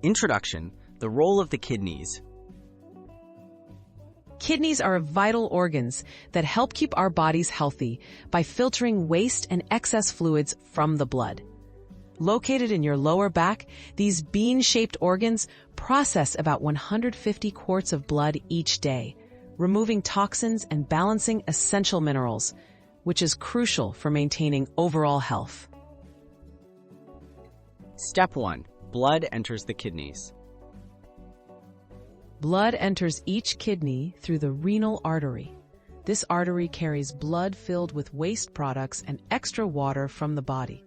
Introduction: the role of the kidneys. Kidneys are vital organs that help keep our bodies healthy by filtering waste and excess fluids from the blood. Located in your lower back, these bean-shaped organs process about 150 quarts of blood each day, removing toxins and balancing essential minerals, which is crucial for maintaining overall health. Step 1. Blood enters the kidneys. Blood enters each kidney through the renal artery. This artery carries blood filled with waste products and extra water from the body.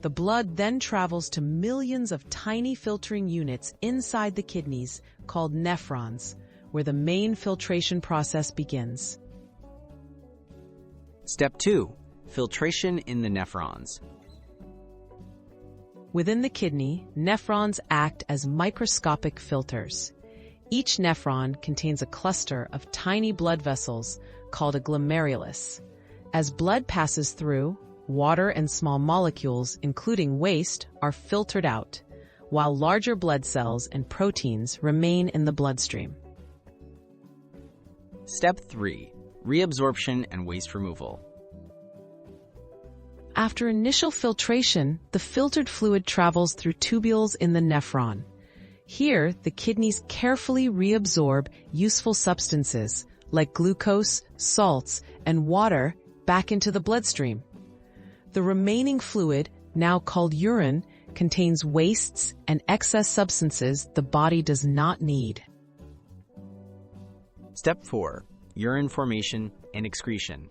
The blood then travels to millions of tiny filtering units inside the kidneys called nephrons, where the main filtration process begins. Step 2. Filtration in the nephrons. Within the kidney, nephrons act as microscopic filters. Each nephron contains a cluster of tiny blood vessels called a glomerulus. As blood passes through, water and small molecules, including waste, are filtered out, while larger blood cells and proteins remain in the bloodstream. Step 3. Reabsorption and waste removal. After initial filtration, the filtered fluid travels through tubules in the nephron. Here, the kidneys carefully reabsorb useful substances like glucose, salts, and water back into the bloodstream. The remaining fluid, now called urine, contains wastes and excess substances the body does not need. Step 4. Urine formation and excretion.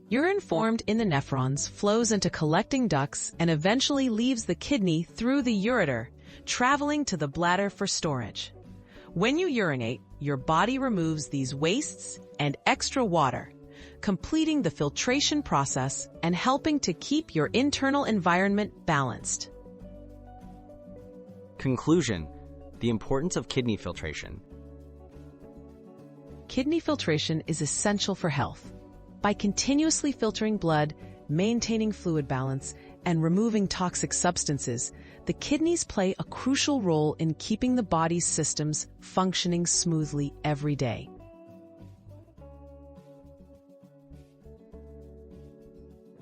Urine formed in the nephrons flows into collecting ducts and eventually leaves the kidney through the ureter, traveling to the bladder for storage. When you urinate, your body removes these wastes and extra water, completing the filtration process and helping to keep your internal environment balanced. Conclusion: the importance of kidney filtration. Kidney filtration is essential for health. By continuously filtering blood, maintaining fluid balance, and removing toxic substances, the kidneys play a crucial role in keeping the body's systems functioning smoothly every day.